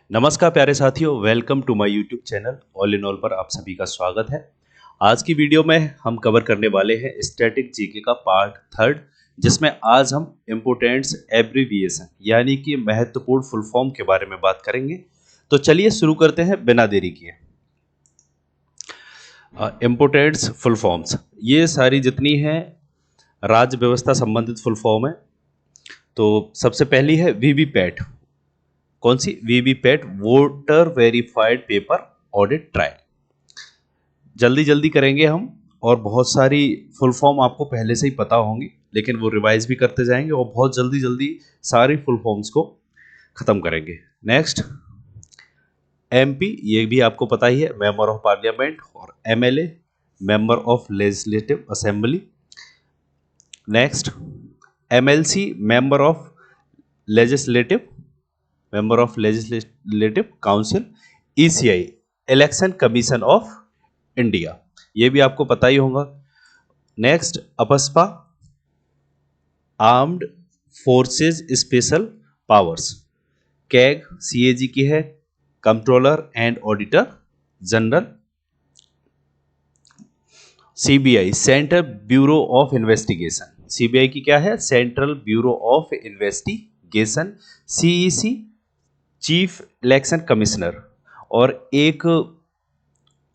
नमस्कार प्यारे साथियों, welcome to my YouTube channel all in all पर आप सभी का स्वागत है। आज की वीडियो में हम कवर करने वाले हैं स्टैटिक जीके का पार्ट थर्ड, जिसमें आज हम इम्पोर्टेंट्स एब्रीविएशन यानी कि महत्वपूर्ण फुल फॉर्म के बारे में बात करेंगे। तो चलिए शुरू करते हैं बिना देरी किए। इम्पोर्टेंट्स फुल फॉर्म्स, ये सारी जितनी हैं राज्य व्यवस्था संबंधित फुल फॉर्म है। तो सबसे पहली है वीवीपैट। कौन सी? VVPAT, voter verified paper audit trail. जल्दी जल्दी करेंगे हम, और बहुत सारी फुल फॉर्म आपको पहले से ही पता होंगी, लेकिन वो रिवाइज भी करते जाएंगे और बहुत जल्दी जल्दी सारी फुल फॉर्म्स को खत्म करेंगे। नेक्स्ट, एमपी, ये भी आपको पता ही है, मेंबर ऑफ पार्लियामेंट, और MLA, member of legislative assembly. Next, MLC, member of legislative council. ECI, election commission of India, ये भी आपको पता ही होगा। Next, AFSPA, armed forces special powers. CAG, CAG की है, controller and auditor general. CBI, central bureau of investigation. CBI की क्या है? Central bureau of investigation. CEC, chief election commissioner. और एक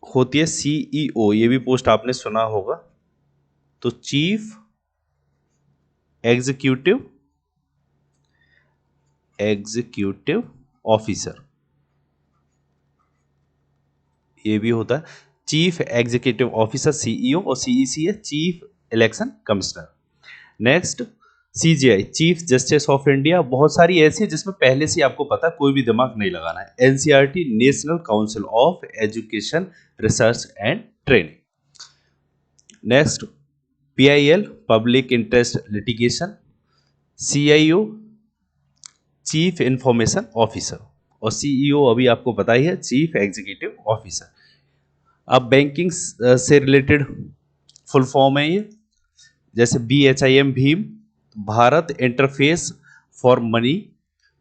होती है सीईओ, ये भी पोस्ट आपने सुना होगा, तो चीफ एग्जीक्यूटिव ऑफिसर, ये भी होता है चीफ एग्जीक्यूटिव ऑफिसर, सीईओ, और सीईसी है chief election commissioner. Next, CGI, chief justice of India. बहुत सारी ऐसी है जिसमें पहले से आपको पता, कोई भी दिमाग नहीं लगाना है। NCERT, national council of education research and training. Next, PIL, public interest litigation. CIO, chief information officer, और सीईओ अभी आपको पता ही है, चीफ एग्जीक्यूटिव ऑफिसर। अब बैंकिंग से रिलेटेड फुल फॉर्म है ये, जैसे BHIM, Bhim, Bharat interface for money.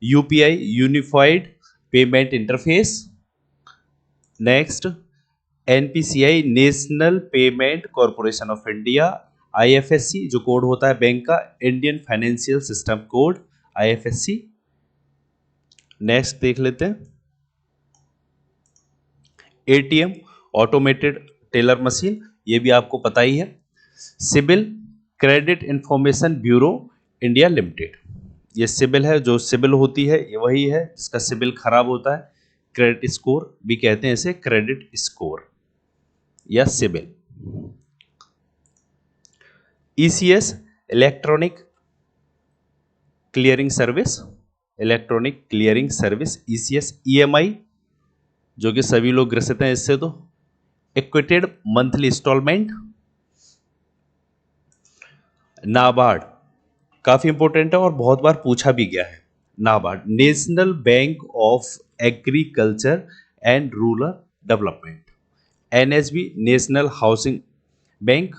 UPI, unified payment interface. Next, NPCI, national payment corporation of India. IFSC, जो कोड होता है बैंक का, Indian financial system code, IFSC. Next देख लेते हैं, एटीएम, ऑटोमेटेड टेलर मशीन, ये भी आपको पता ही है। CIBIL, credit information bureau India limited. ये सिबिल है, जो सिबिल होती है ये वही है जिसका सिबिल खराब होता है। क्रेडिट स्कोर भी कहते हैं इसे, क्रेडिट स्कोर या CIBIL. ECS, electronic clearing service, ECS. EMI, जो कि सभी लोग ग्रसित हैं इससे, तो इक्विटेड मंथली इंस्टॉलमेंट। नाबार्ड, काफी इंपॉर्टेंट है और बहुत बार पूछा भी गया है। NABARD, national bank of agriculture and rural development. NHB, national housing bank,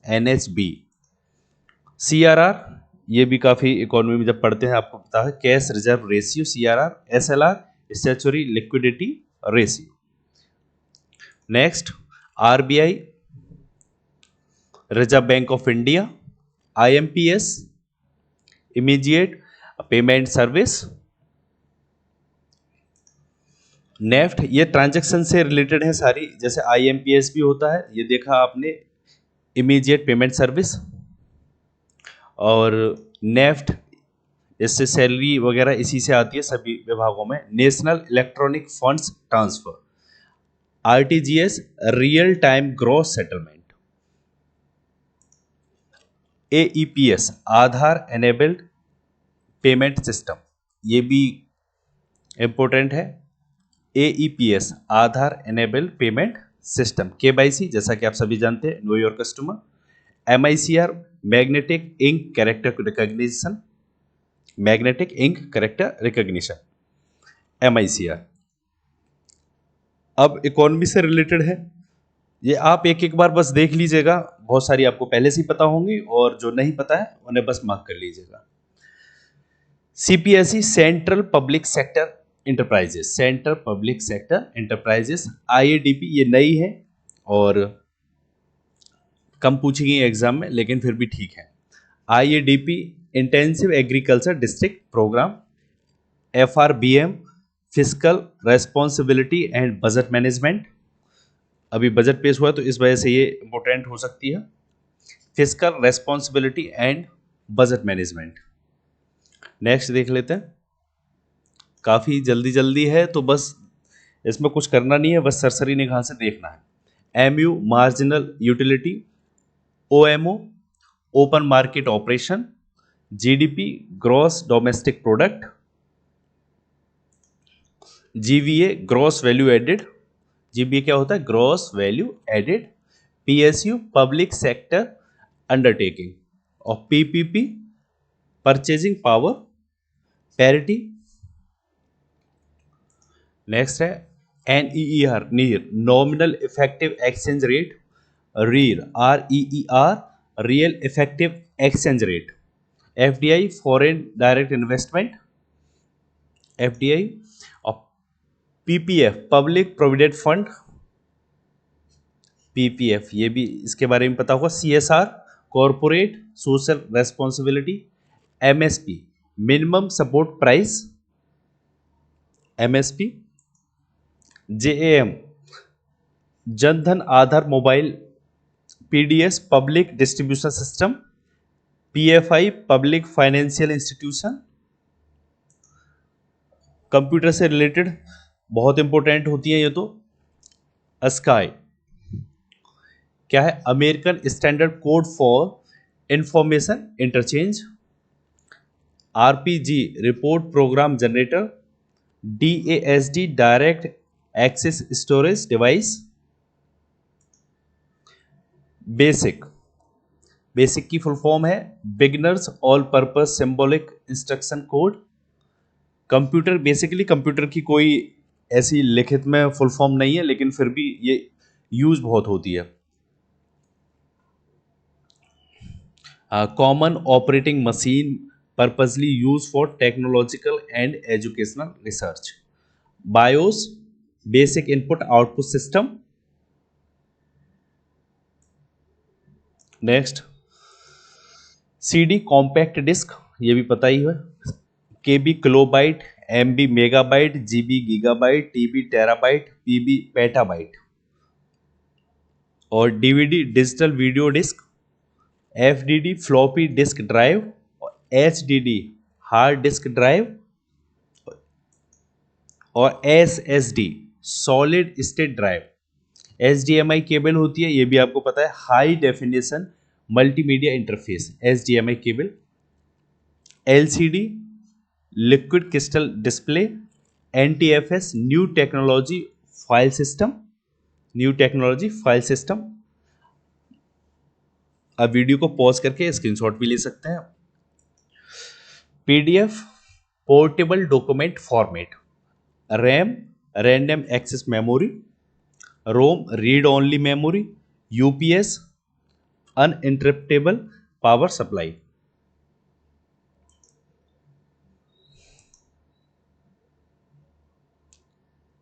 NHB. CRR, ये भी काफी इकोनॉमी में जब पढ़ते हैं आपको पता है, cash reserve ratio, CRR. SLR, statutory liquidity ratio. Next, RBI, reserve bank of India. IMPS, immediate payment service. NEFT, ये ट्रांजैक्शन से रिलेटेड है सारी, जैसे आईएमपीएस भी होता है, ये देखा आपने, इमीडिएट पेमेंट सर्विस। और नेफ्ट, इससे सैलरी वगैरह इसी से आती है सभी विभागों में। National electronic funds transfer. RTGS, real time gross settlement. AEPS, Aadhaar enabled payment system, ये भी इंपॉर्टेंट है। AEPS, Aadhaar enabled payment system. KYC, जैसा कि आप सभी जानते हैं, know your customer. MICR, magnetic ink character recognition, MICR. अब इकोनॉमी से रिलेटेड है, ये आप एक एक बार बस देख लीजिएगा, बहुत सारी आपको पहले से ही पता होंगी, और जो नहीं पता है उन्हें बस मार्क कर लीजिएगा। CPSE, central public sector enterprises, centre public sector enterprises. IADP ये नई है और कम पूछी गई एग्जाम में, लेकिन फिर भी ठीक है। IADP intensive agriculture district programme. FRBM physical responsibility and budget management. अभी बजट पेश हुआ है तो इस वजह से ये इंपॉर्टेंट हो सकती है। Physical responsibility and budget management. Next देख लेते हैं, काफ़ी जल्दी जल्दी है तो बस इसमें कुछ करना नहीं है, बस सरसरी निगाह से देखना है। MU marginal utility, OMO open market operation, GDP gross domestic product, GVA gross value added. GVA क्या होता है? Gross value added. PSU public sector undertaking और PPP purchasing power parity. Next है NEER NEER nominal effective exchange rate, REER REER real effective exchange rate, FDI foreign direct investment, FDI और PPF public provident fund, PPF ये भी इसके बारे में पता होगा। CSR corporate social responsibility, MSP minimum support price, MSP, JAM Jan Dhan Aadhaar mobile PDS public distribution system, PFI public financial institution. Computer से related बहुत इंपॉर्टेंट होती है ये तो। अस्काई क्या है? American standard code for information interchange. RPG report program generator, DASD direct access storage device. BASIC, BASIC की full form है beginners all purpose symbolic instruction code. Computer basically computer की कोई ऐसी लिखित में फुल फॉर्म नहीं है, लेकिन फिर भी ये यूज बहुत होती है। Common operating machine purposely use for technological and educational research. BIOS basic input output system. Next CD compact disc, ये भी पता ही है। KB kilobyte, MB megabyte, GB gigabyte, TB terabyte, PB petabyte. और DVD digital video disc, FDD floppy disk drive, HDD hard disk drive और SSD solid state drive. HDMI cable होती है, ये भी आपको पता है, high definition multimedia interface HDMI cable. LCD liquid crystal display, NTFS new technology file system, new technology file system. अब video को पॉज करके स्क्रीनशॉट भी ले सकते हैं। PDF portable document format, RAM random access memory, ROM read only memory, UPS uninterruptible power supply.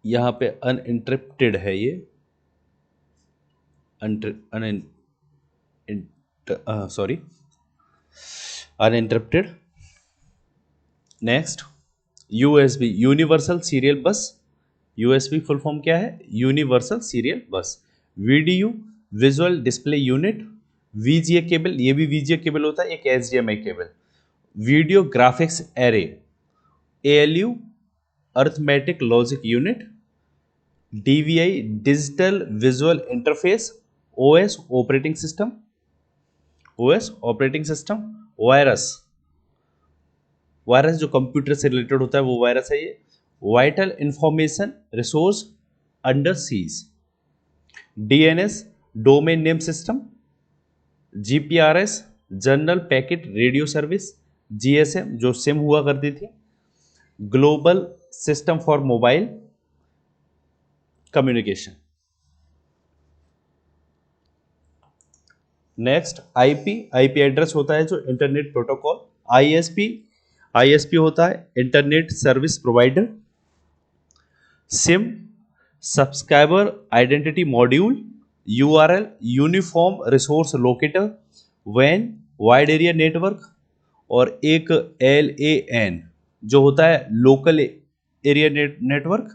यहां पे uninterrupted है ये, sorry uninterrupted. Next USB universal serial bus. USB full form क्या है? Universal serial bus. VDU visual display unit, VGA cable, ये भी VGA cable होता है, एक HDMI cable. Video graphics array, ALU arithmetic logic unit, DVI digital visual interface, OS operating system, OS operating system. Virus, virus जो computer से related होता है वो वायरस है ये। Vital information resource under seize. DNS domain name system. GPRS general packet radio service, GSM जो SIM हुआ करती थी। Global system for mobile communication. Next IP address होता है जो इंटरनेट प्रोटोकॉल। ISP होता है internet service provider. SIM, subscriber identity module, URL uniform resource locator, वैन वाइड एरिया नेटवर्क, और एक LAN जो होता है local area network,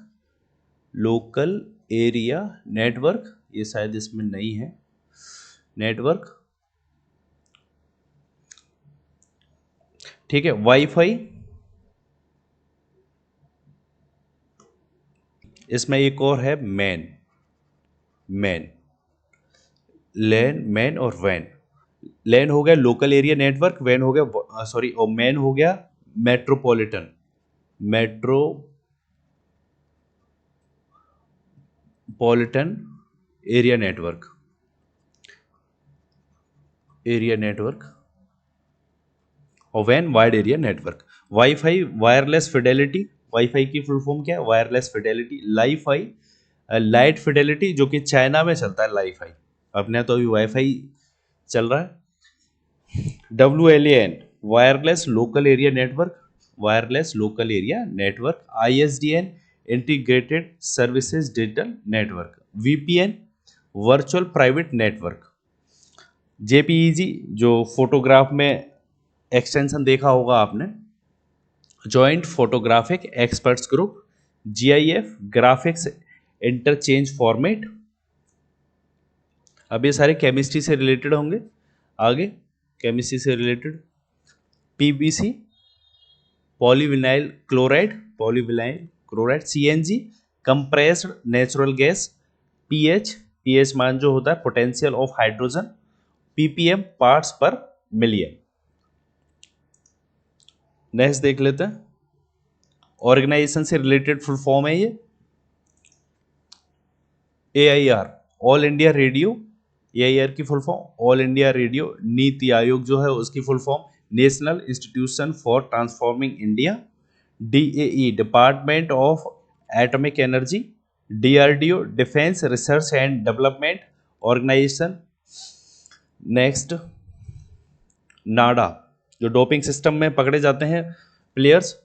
local area network, ये शायद इसमें नहीं है नेटवर्क, ठीक है। वाईफाई, इसमें एक और है मैन, मैन लैन, मैन और वैन। लैन हो गया लोकल एरिया नेटवर्क, वैन हो गया सॉरी, और मैन हो गया metropolitan, metropolitan area network, area network, और वैन wide area network. WiFi wireless fidelity, WiFi की फुल फॉर्म क्या है? Wireless fidelity. LiFi light fidelity, जो कि चाइना में चलता है लाईफाई, अपने तो अभी वाईफाई चल रहा है। WLAN wireless local area network, wireless local area network. ISDN integrated services digital network. VPN virtual private network. JPEG जो फोटोग्राफ में एक्सटेंशन देखा होगा आपने, joint photographic experts group. GIF graphics interchange format. अब ये सारे केमिस्ट्री से रिलेटेड होंगे। आगे केमिस्ट्री से related PBC polyvinyl chloride, polyvinyl chloride. CNG compressed natural gas. pH मान जो होता है potential of hydrogen. ppm parts पर मिलियन। नेक्स्ट देख लेते हैं, ऑर्गेनाइजेशन से रिलेटेड फुल फॉर्म है ये AIR, All India Radio. AIR की full form All India Radio. NITI Aayog जो है उसकी full form National Institution for Transforming India. DAE Department of Atomic Energy. DRDO Defence Research and Development Organisation. Next NADA, जो doping system में पकड़े जाते हैं players.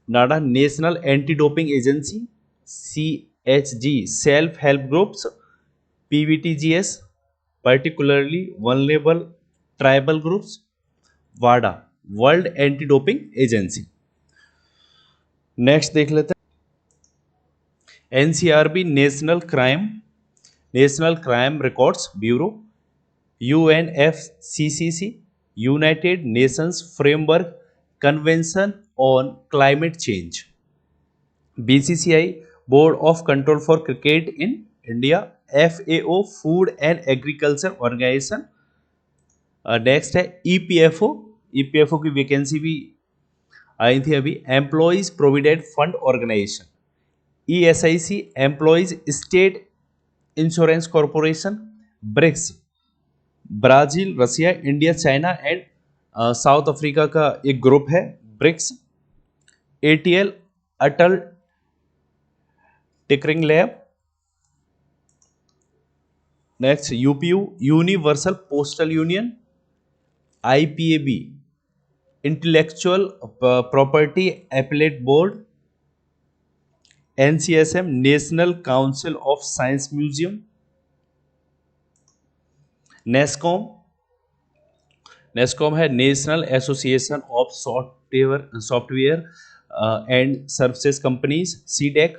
NADA National Anti Doping Agency. CHG self help groups. PVTGS particularly vulnerable tribal groups. वाडा World Anti Doping Agency. Next देख लेते हैं, NCRB National Crime Records Bureau. UNFCCC United Nations Framework Convention on Climate Change. BCCI Board of Control for Cricket in India. FAO Food and Agriculture Organisation. Next है EPFO की vacancy भी आई थी अभी, Employees Provident Fund Organisation. ESIC Employees State Insurance Corporation. BRICS Brazil, Russia, India, China and South Africa का एक group है BRICS. ATL Atal tinkering lab. Next UPU Universal Postal Union. IPAB Intellectual Property appellate board. NCSM national council of science museum. NASSCOM है national association of software and services companies. CDEC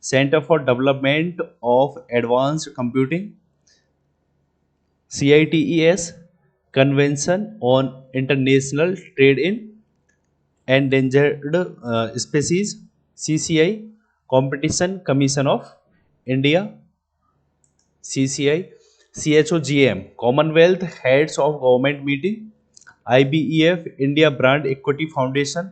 centre for development of advanced computing. CITES convention on international trade in endangered species. CCI competition commission of India. CCI CHOGM Commonwealth heads of government meeting. IBEF India brand equity foundation.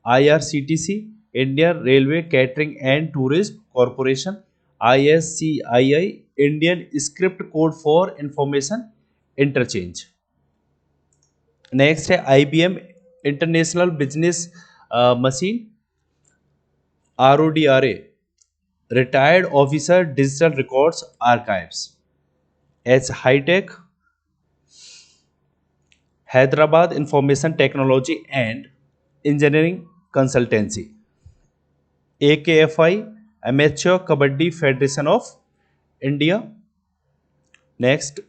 IRCTC Indian railway catering and tourism corporation. ISCII Indian script code for information interchange. Next है IBM international business machine. RODRA retired officer digital records archives. हाईटेक Hyderabad information technology and engineering consultancy. AKFI amateur kabaddi federation of India. Next,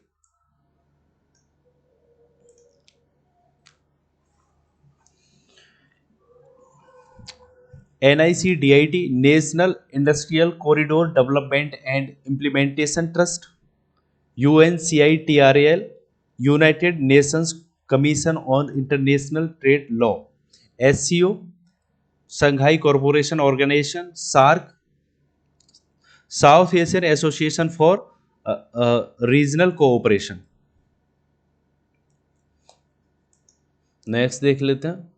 NICDIT national industrial corridor development and implementation trust. UNCITRAL United Nations commission on international trade law. SCO Shanghai corporation organisation. SAARC south Asian association for regional cooperation. Next देख लेते हैं,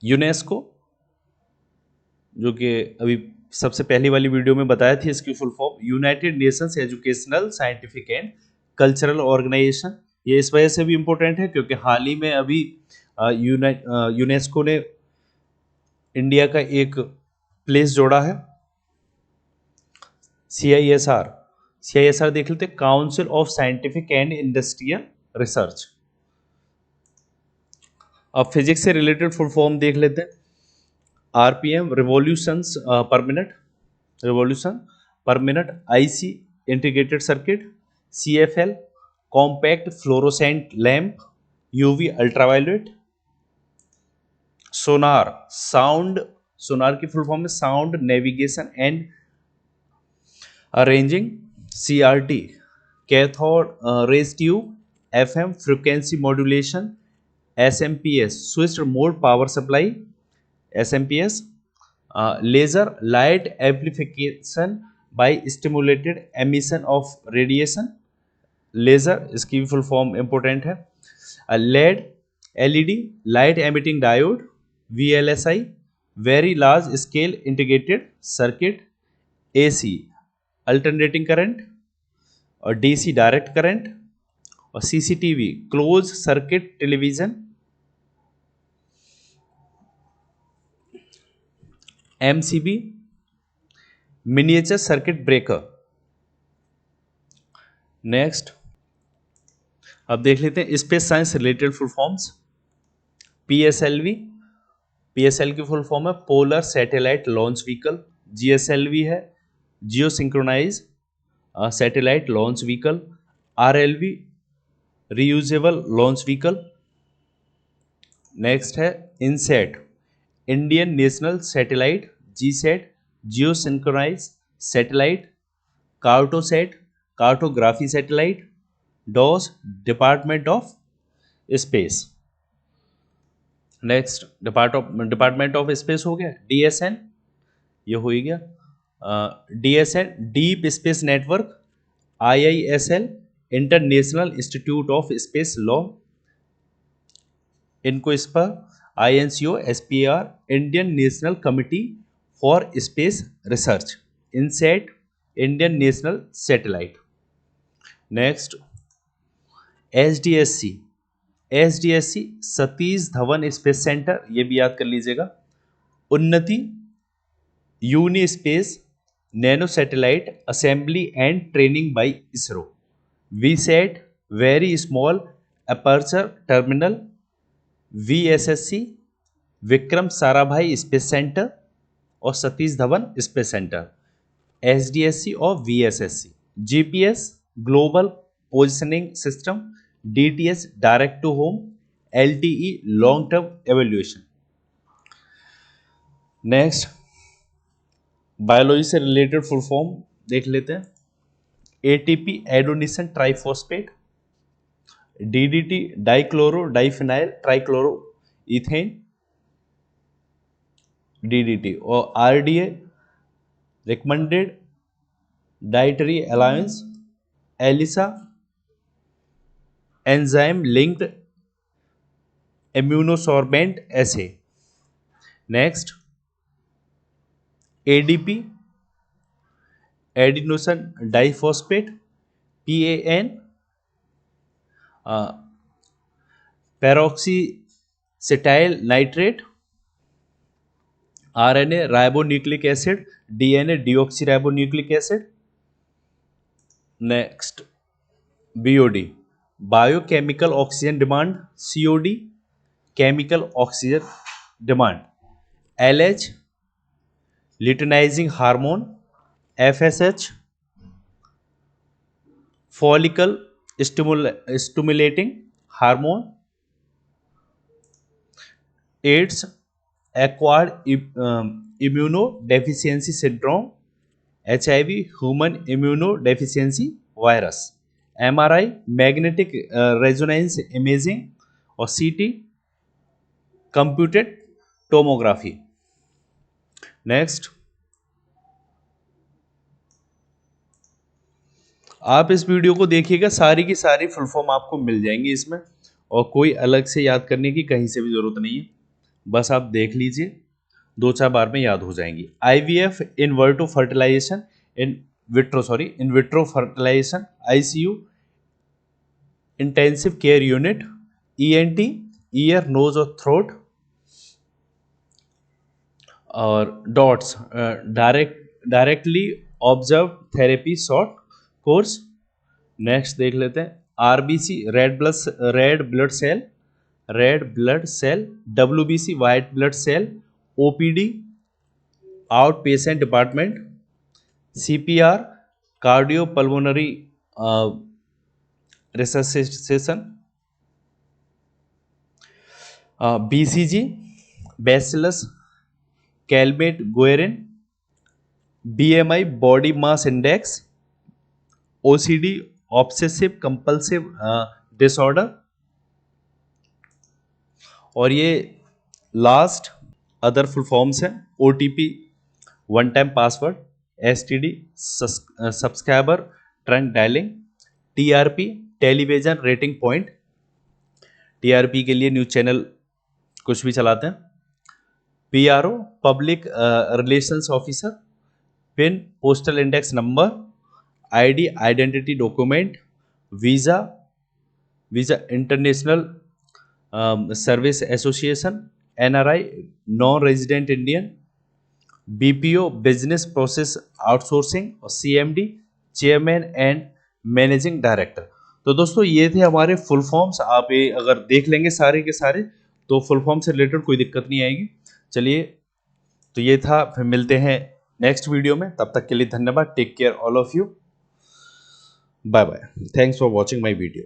UNESCO, जो कि अभी सबसे पहली वाली video में बताया थी इसकी full form, United Nations educational scientific and cultural organisation. ये इस वजह से भी इम्पोर्टेंट है क्योंकि हाल ही में अभी यूनेस्को ने इंडिया का एक प्लेस जोड़ा है। CISR देख लेते हैं, Council of Scientific and Industrial Research. अब फिजिक्स से रिलेटेड फुल फॉर्म देख लेते हैं, RPM revolution per minute, IC integrated circuit, CFL compact fluorescent lamp, UV ultraviolet. SONAR की फुल फॉर्म में sound navigation and arranging, CRT cathode rays tube, FM frequency modulation, SMPS switched mode power supply, SMPS laser light amplification by stimulated emission of radiation, laser इसकी full form important है। LED light emitting diode, VLSI very large scale integrated circuit, AC alternating current और DC direct current, और CCTV close circuit television, MCB miniature circuit breaker. Next, अब देख लेते हैं space science related full forms. PSLV की full form है polar satellite launch vehicle. GSLV है geo synchronise satellite launch vehicle. RLV reusable launch vehicle. Next है INSAT Indian national Satellite, GSAT geo synchronise satellite. Cartosat cartography satellite. DOS Department of space. Next department of space हो गया। DSN ये हो ही गया। DSN deep space network. IISL international institute of space law. इनको इस पर INCO SPR Indian national committee for space research. INSAT Indian national satellite. Next SDSC Satish Dhawan space centre, ये भी याद कर लीजिएगा। Unnati unispace nano satellite assembly and training by ISRO. VSAT very small aperture terminal. VSSC Vikram Sarabhai space centre और Satish Dhawan space centre. SDSC और VSSC। GPS ग्लोबल पोजिशनिंग सिस्टम। DTS direct to home. LTE long term evaluation. Next biology से related full form देख लेते हैं। ATP adenosine triphosphate. DDT dichloro diphenyl trichloro ethane DDT। और RDA recommended dietary allowance. ELISA enzyme linked immunosorbent assay. Next ADP adenosine diphosphate. PAN peroxyacetyl nitrate. RNA ribonucleic acid. DNA deoxy ribonucleic acid. Next BOD biochemical oxygen demand. COD chemical oxygen demand. LH luteinising hormone, FSH, follicle stimulating hormone, AIDS, acquired immunodeficiency syndrome, HIV, human immunodeficiency virus, MRI, magnetic resonance imaging, और CT, computed tomography. Next, आप इस video को देखिएगा, सारी की सारी full form आपको मिल जाएंगी इसमें, और कोई अलग से याद करने की कहीं से भी जरूरत नहीं है, बस आप देख लीजिए, 2-4 बार में याद हो जाएंगी। IVF, इन वर्टो fertilisation, in vitro fertilisation, ICU, intensive care unit, ENT, ear nose और थ्रोट, और DOTS, directly observe therapy short course. Next देख लेते हैं, RBC, red blood cell, WBC, white blood cell, OPD, out patient department, CPR, cardio pulmonary resuscitation, BCG, bacillus Calmette Guerin, BMI, body mass index, OCD, obsessive compulsive disorder, और ये last other full forms हैं, OTP, one time password, STD, subscriber trunk dialling, TRP, television rating point, TRP के लिए news channel कुछ भी चलाते हैं, PRO, public relations officer, pin, postal index number, ID, identity document, visa international service association, NRI, non resident Indian, BPO, business process outsourcing, और CMD, chairman and managing director. तो दोस्तों ये थे हमारे फुल फॉर्म्स, आप ये अगर देख लेंगे सारे के सारे तो फुल फॉर्म से रिलेटेड कोई दिक्कत नहीं आएगी। चलिए, तो ये था, फिर मिलते हैं नेक्स्ट वीडियो में, तब तक के लिए धन्यवाद। Take care all of you, bye bye, thanks for watching my video.